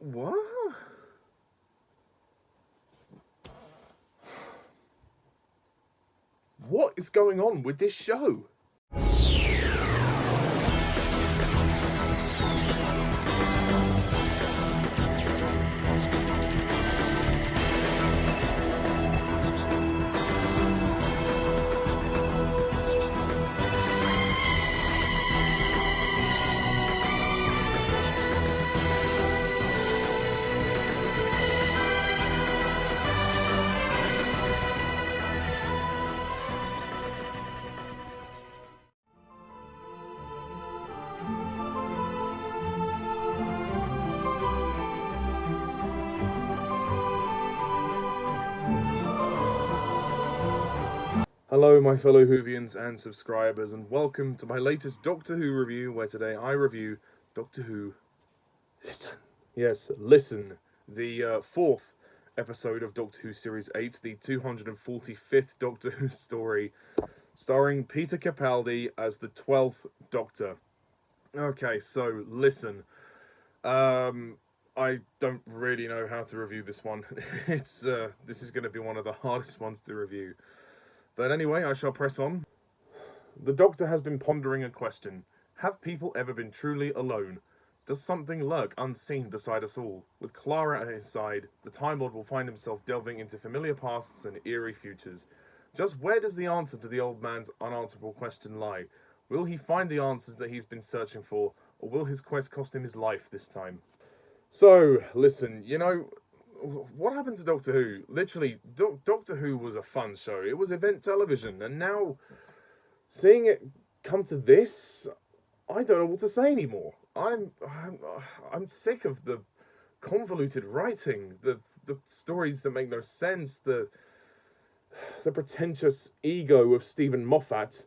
What? What is going on with this show? Hello, my fellow Whovians and subscribers, and welcome to my latest Doctor Who review, where today I review Doctor Who Listen. Yes, Listen, the fourth episode of Doctor Who Series 8, the 245th Doctor Who story, starring Peter Capaldi as the 12th Doctor. Okay, so Listen. I don't really know how to review this one. This is going to be one of the hardest ones to review. But anyway, I shall press on. The Doctor has been pondering a question. Have people ever been truly alone? Does something lurk unseen beside us all? With Clara at his side, the Time Lord will find himself delving into familiar pasts and eerie futures. Just where does the answer to the old man's unanswerable question lie? Will he find the answers that he's been searching for, or will his quest cost him his life this time? So, listen, what happened to Doctor Who? Literally, Doctor Who was a fun show. It was event television, and now seeing it come to this, I don't know what to say anymore. I'm sick of the convoluted writing, the stories that make no sense, the pretentious ego of Stephen Moffat.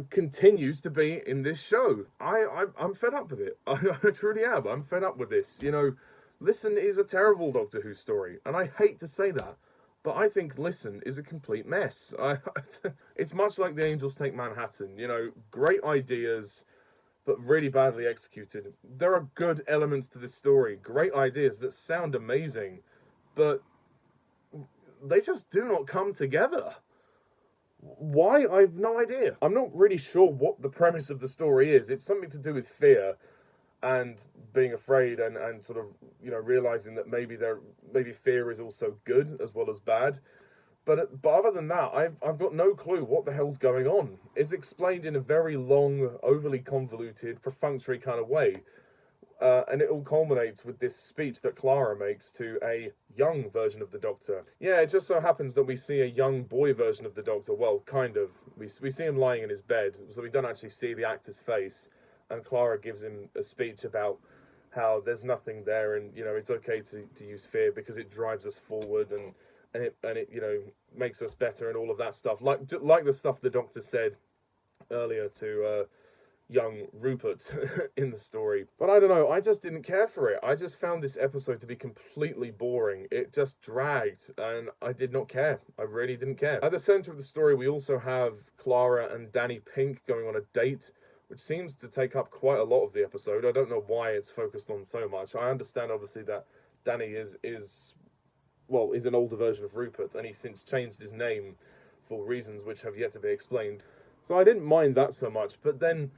Continues to be in this show. I'm fed up with it. I truly am. I'm fed up with this. Listen is a terrible Doctor Who story, and I hate to say that, but I think Listen is a complete mess. It's much like The Angels Take Manhattan. Great ideas, but really badly executed. There are good elements to this story, great ideas that sound amazing, but they just do not come together. Why? I have no idea. I'm not really sure what the premise of the story is. It's something to do with fear and being afraid and sort of, realizing that maybe fear is also good as well as bad. But other than that, I've got no clue what the hell's going on. It's explained in a very long, overly convoluted, perfunctory kind of way. And it all culminates with this speech that Clara makes to a young version of the Doctor. Yeah, it just so happens that we see a young boy version of the Doctor. Well, kind of. We see him lying in his bed, so we don't actually see the actor's face. And Clara gives him a speech about how there's nothing there, and it's okay to use fear because it drives us forward and it makes us better and all of that stuff. Like the stuff the Doctor said earlier to young Rupert in the story. But I don't know, I just didn't care for it. I just found this episode to be completely boring. It just dragged, and I did not care. I really didn't care. At the center of the story, we also have Clara and Danny Pink going on a date, which seems to take up quite a lot of the episode. I don't know why it's focused on so much. I understand, obviously, that Danny is an older version of Rupert, and he's since changed his name for reasons which have yet to be explained. So I didn't mind that so much, but then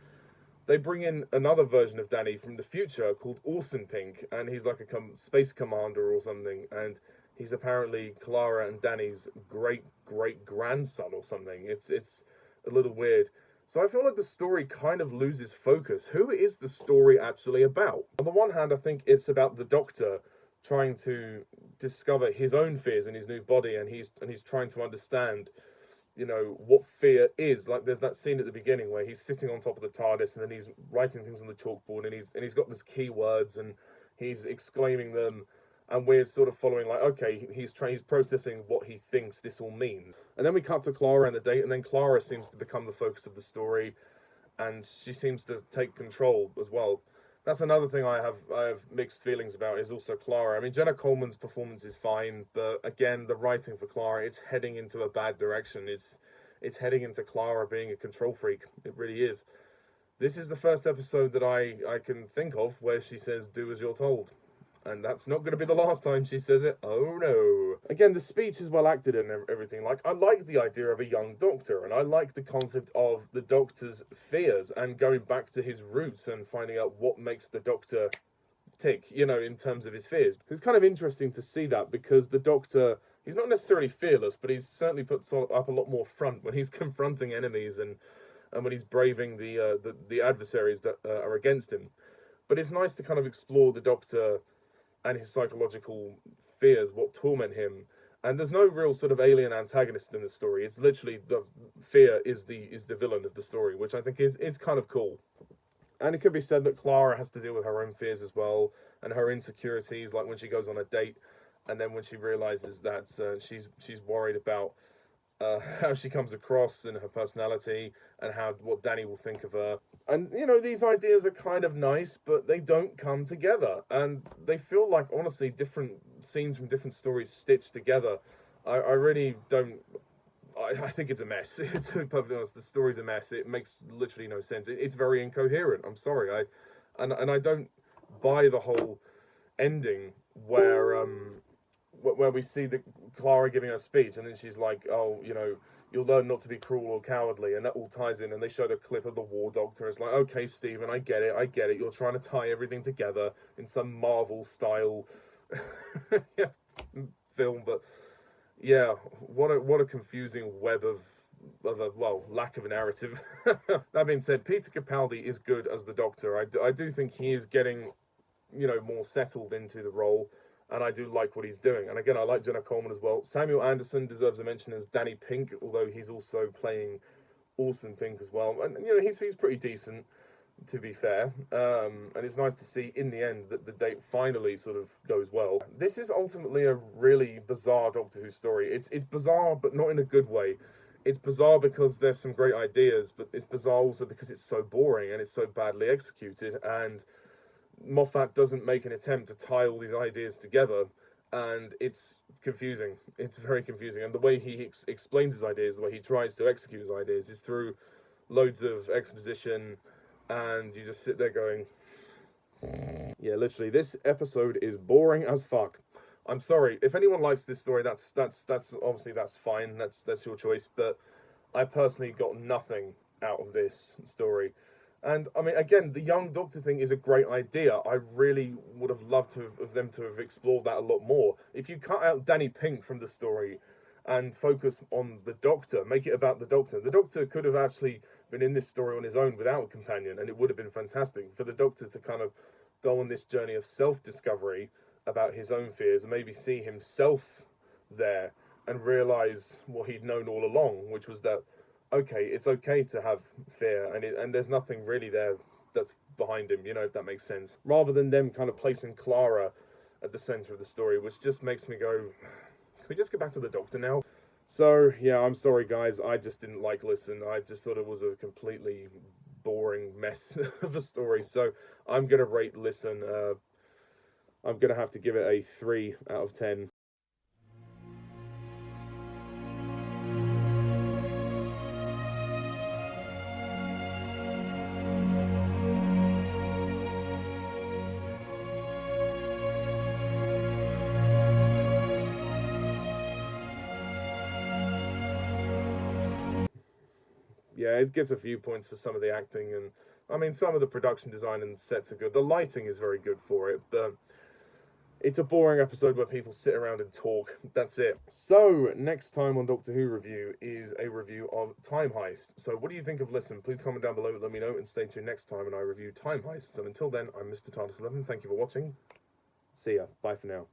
they bring in another version of Danny from the future called Orson Pink, and he's like a space commander or something, and he's apparently Clara and Danny's great-great-grandson or something. It's a little weird. So I feel like the story kind of loses focus. Who is the story actually about? On the one hand, I think it's about the Doctor trying to discover his own fears in his new body, and he's trying to understand what fear is. Like, there's that scene at the beginning where he's sitting on top of the TARDIS, and then he's writing things on the chalkboard, and he's got these keywords, and he's exclaiming them, and we're sort of following, like, okay, he's processing what he thinks this all means. And then we cut to Clara and the date, and then Clara seems to become the focus of the story, and she seems to take control as well. That's another thing I have mixed feelings about, is also Clara. I mean, Jenna Coleman's performance is fine, but again, the writing for Clara, it's heading into a bad direction. It's heading into Clara being a control freak. It really is. This is the first episode that I can think of where she says, "Do as you're told." And that's not going to be the last time she says it. Oh no. Again, the speech is well acted and everything. Like, I like the idea of a young doctor, and I like the concept of the doctor's fears and going back to his roots and finding out what makes the doctor tick, you know, in terms of his fears. It's kind of interesting to see that, because the doctor, he's not necessarily fearless, but he's certainly puts up a lot more front when he's confronting enemies and when he's braving the adversaries that are against him. But it's nice to kind of explore the Doctor and his psychological fears, what torment him. And there's no real sort of alien antagonist in the story. It's literally the fear is the villain of the story, which I think is kind of cool. And it could be said that Clara has to deal with her own fears as well, and her insecurities, like when she goes on a date, and then when she realizes that she's worried about how she comes across and her personality, and what Danny will think of her. And, you know, these ideas are kind of nice, but they don't come together. And they feel like, honestly, different scenes from different stories stitched together. I really don't... I think it's a mess. To be perfectly honest, the story's a mess. It makes literally no sense. It's very incoherent. I'm sorry. And I don't buy the whole ending where we see the Clara giving her speech, and then she's like, "Oh, you know, you'll learn not to be cruel or cowardly," and that all ties in. And they show the clip of the War Doctor. It's like, okay, Stephen, I get it. You're trying to tie everything together in some Marvel style film, but yeah, what a confusing web of lack of a narrative. That being said, Peter Capaldi is good as the Doctor. I do think he is getting, you know, more settled into the role, and I do like what he's doing. And again, I like Jenna Coleman as well. Samuel Anderson deserves a mention as Danny Pink, although he's also playing Orson Pink as well. And, you know, he's pretty decent, to be fair. And it's nice to see, in the end, that the date finally sort of goes well. This is ultimately a really bizarre Doctor Who story. It's bizarre, but not in a good way. It's bizarre because there's some great ideas, but it's bizarre also because it's so boring and it's so badly executed, and Moffat doesn't make an attempt to tie all these ideas together, and it's confusing. It's very confusing. And the way he explains his ideas, the way he tries to execute his ideas, is through loads of exposition, and you just sit there going, yeah, literally, this episode is boring as fuck. I'm sorry. If anyone likes this story, that's obviously, that's fine. That's your choice. But I personally got nothing out of this story. And, I mean, again, the young Doctor thing is a great idea. I really would have loved them to have explored that a lot more. If you cut out Danny Pink from the story and focus on the Doctor, make it about the Doctor could have actually been in this story on his own without a companion, and it would have been fantastic for the Doctor to kind of go on this journey of self-discovery about his own fears, and maybe see himself there and realise what he'd known all along, which was that, okay, it's okay to have fear, and there's nothing really there that's behind him, you know, if that makes sense. Rather than them kind of placing Clara at the centre of the story, which just makes me go, can we just get back to the Doctor now? So, yeah, I'm sorry, guys. I just didn't like Listen. I just thought it was a completely boring mess of a story. So, I'm going to rate Listen. I'm going to have to give it a 3 out of 10. Yeah, it gets a few points for some of the acting, and I mean, some of the production design and sets are good. The lighting is very good for it, but it's a boring episode where people sit around and talk. That's it. So, next time on Doctor Who Review is a review of Time Heist. So, what do you think of Listen? Please comment down below, let me know, and stay tuned next time when I review Time Heist. And until then, I'm Mr. TARDIS11. Thank you for watching. See ya. Bye for now.